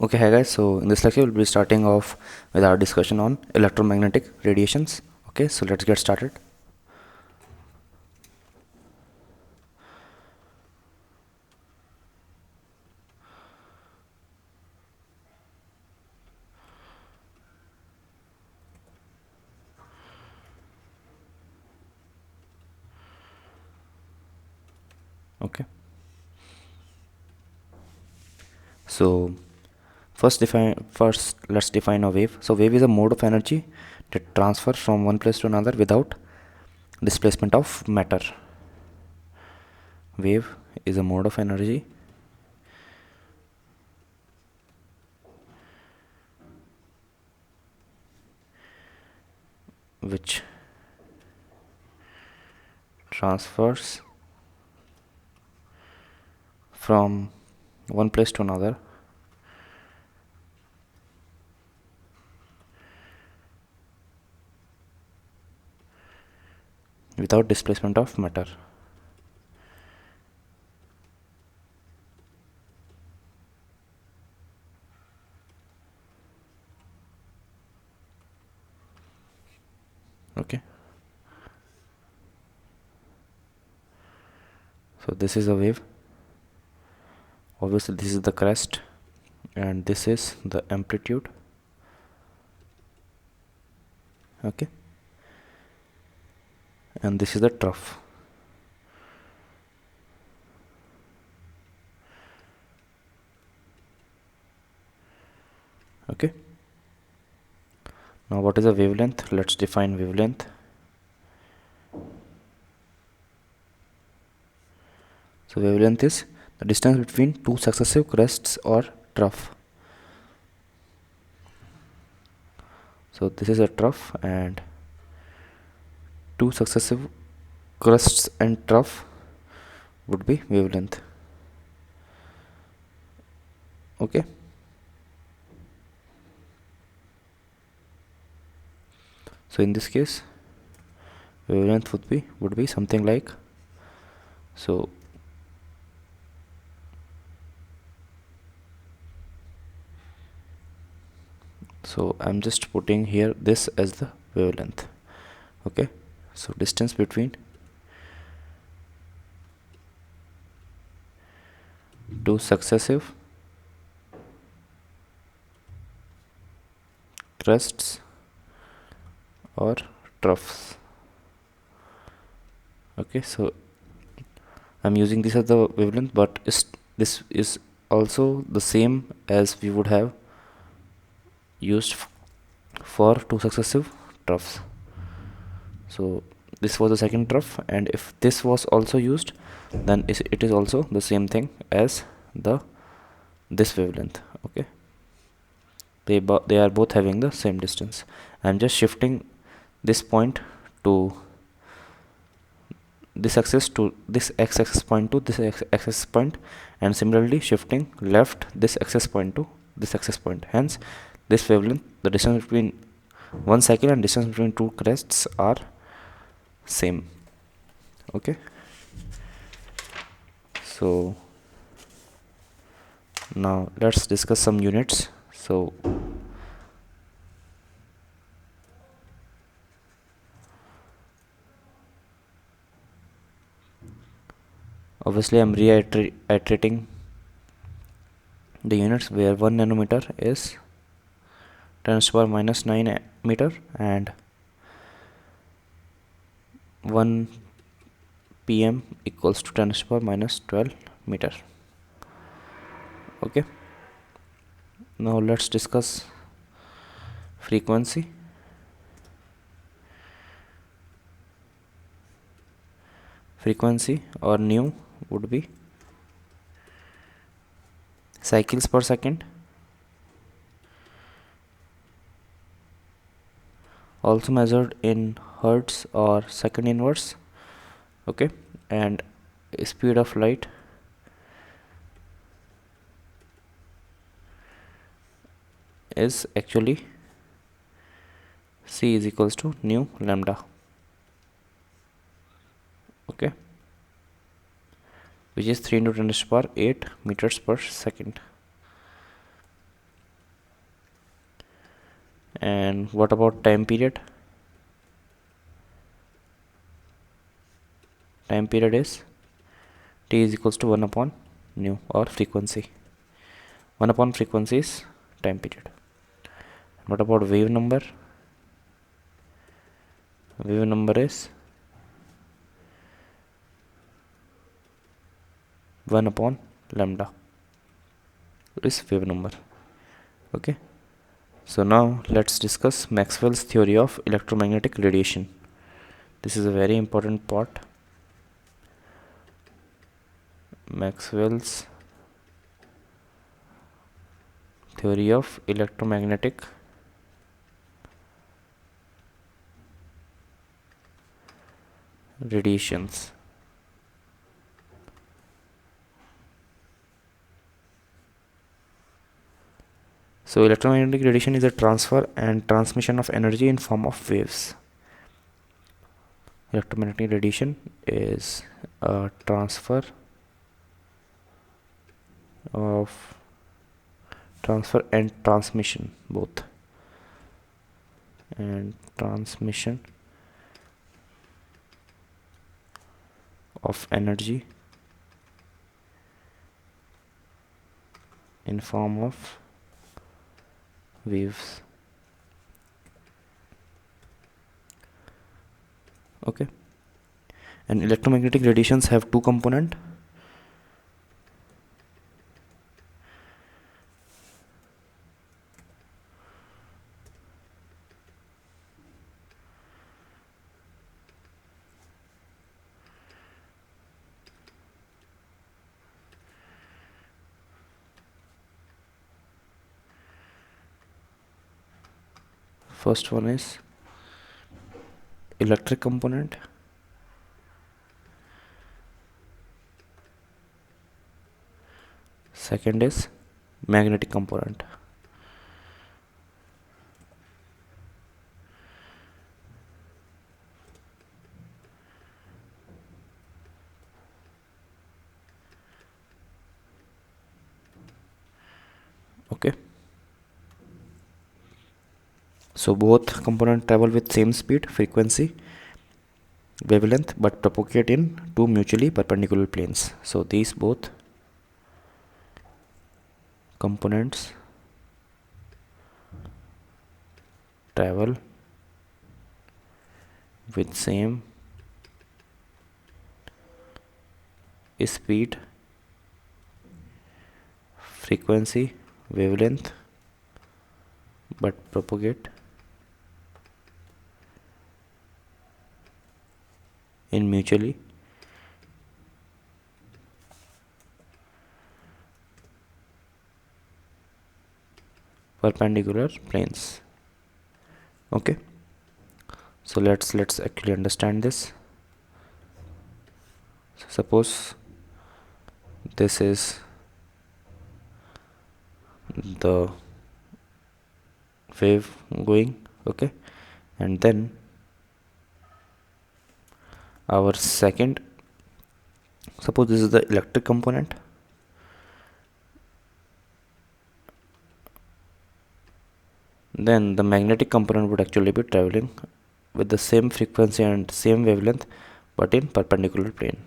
Okay, hi guys. So in this lecture, we'll be starting off with our discussion on electromagnetic radiations. Okay, so let's get started. Okay. So first let's define a wave. So wave is a mode of energy that transfers from one place to another without displacement of matter. Wave is a mode of energy which transfers from one place to another without displacement of matter. Okay. So this is a wave. Obviously this is the crest and this is the amplitude. Okay, and this is the trough. Okay, now what is a wavelength? Let's define wavelength. So wavelength is the distance between two successive crests or trough. So this is a trough and two successive crests and trough would be wavelength. Okay, so in this case wavelength would be something like so. So I'm just putting here this as the wavelength. Okay, so distance between two successive crests or troughs. Okay, so I'm using this as the wavelength, but this is also the same as we would have used for two successive troughs. So this was the second trough, and if this was also used, then it is also the same thing as this wavelength. Okay, they are both having the same distance. I'm just shifting this point to this axis to this x-axis point to this x-axis point, and similarly shifting left this axis point to this axis point. Hence this wavelength, the distance between one cycle and distance between two crests are same. Okay, so now let's discuss some units. So obviously I'm reiterating the units, where 1 nanometer is 10 to the power minus 9 meter, and 1 pm equals to 10 to the power minus 12 meter. Okay, now let's discuss frequency. Frequency, or nu, would be cycles per second, also measured in hertz or second inverse. Okay, and speed of light is actually c is equals to nu lambda. Okay, which is 3 into 10 to the power 8 meters per second. And what about time period? Time period is T is equals to 1 upon nu, or frequency. 1 upon frequency is time period. What about wave number? Wave number is 1 upon lambda is wave number. Okay, so now let's discuss Maxwell's theory of electromagnetic radiation. This is a very important part. Maxwell's theory of electromagnetic radiations. So electromagnetic radiation is a transfer and transmission of energy in form of waves. Electromagnetic radiation is a transfer and transmission both, and transmission of energy in form of waves. Okay, and electromagnetic radiations have two components. First one is electric component, second is magnetic component. Okay, so both components travel with same speed, frequency, wavelength, but propagate in two mutually perpendicular planes. So these both components travel with same speed, frequency, wavelength, but propagate in mutually perpendicular planes. Okay, so let's actually understand this. So suppose this is the wave going, okay, and then our second, suppose this is the electric component, then the magnetic component would actually be traveling with the same frequency and same wavelength, but in perpendicular plane.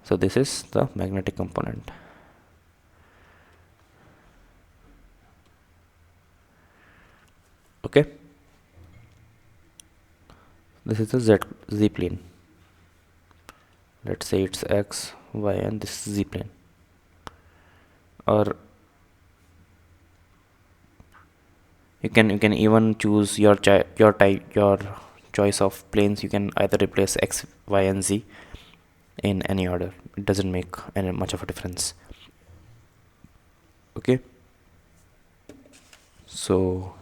So this is the magnetic component. Okay, this is the z plane. Let's say it's x, y, and this is z plane. Or you can even choose your choice of planes. You can either replace x, y, and z in any order. It doesn't make any much of a difference. Okay, so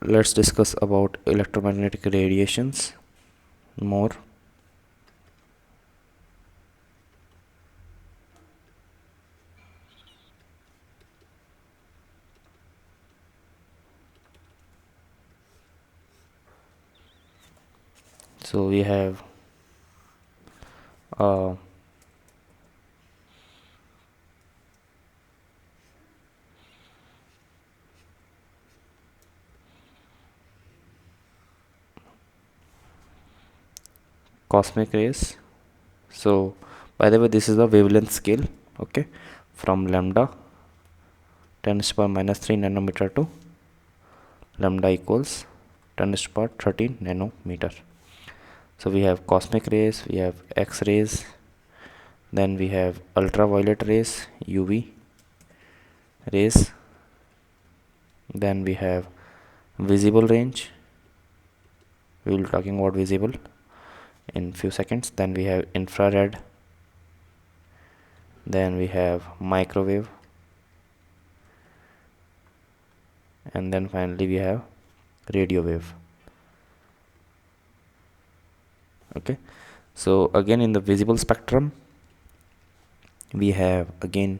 let's discuss about electromagnetic radiations more. So we have cosmic rays. So by the way, this is the wavelength scale, okay, from lambda 10 to the power minus 3 nanometer to lambda equals 10 to the power 13 nanometer. So we have cosmic rays, we have X rays, then we have ultraviolet rays, UV rays, then we have visible range. We will be talking about visible in few seconds. Then we have infrared, then we have microwave, and then finally we have radio wave. Okay, so again in the visible spectrum we have, again,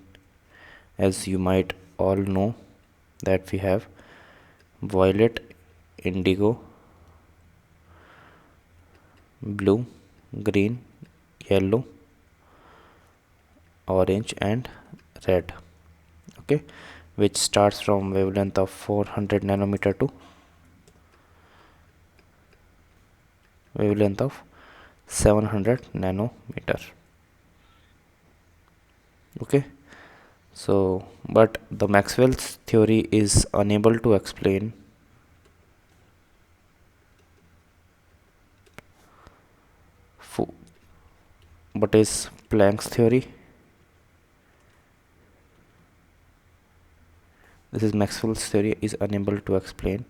as you might all know, that we have violet, indigo, blue, green, yellow, orange and red, okay, which starts from wavelength of 400 nanometer to wavelength of 700 nanometer. Okay, so but the Maxwell's theory is unable to explain what is Planck's theory. This is Maxwell's theory is unable to explain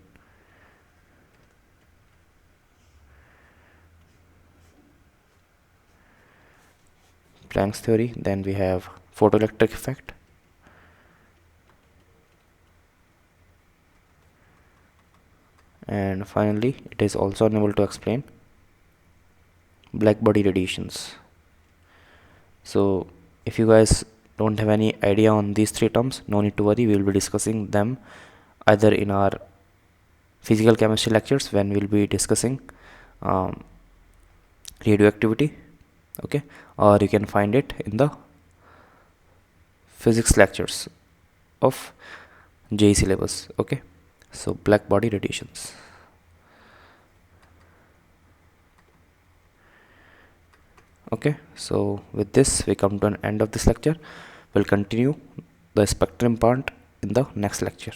Planck's theory. Then we have photoelectric effect, and finally it is also unable to explain black body radiations. So if you guys don't have any idea on these three terms, no need to worry, we will be discussing them either in our physical chemistry lectures when we will be discussing radioactivity, okay, or you can find it in the physics lectures of JEE syllabus. Okay, so black body radiations. Okay, so with this we come to an end of this lecture. We'll continue the spectrum part in the next lecture.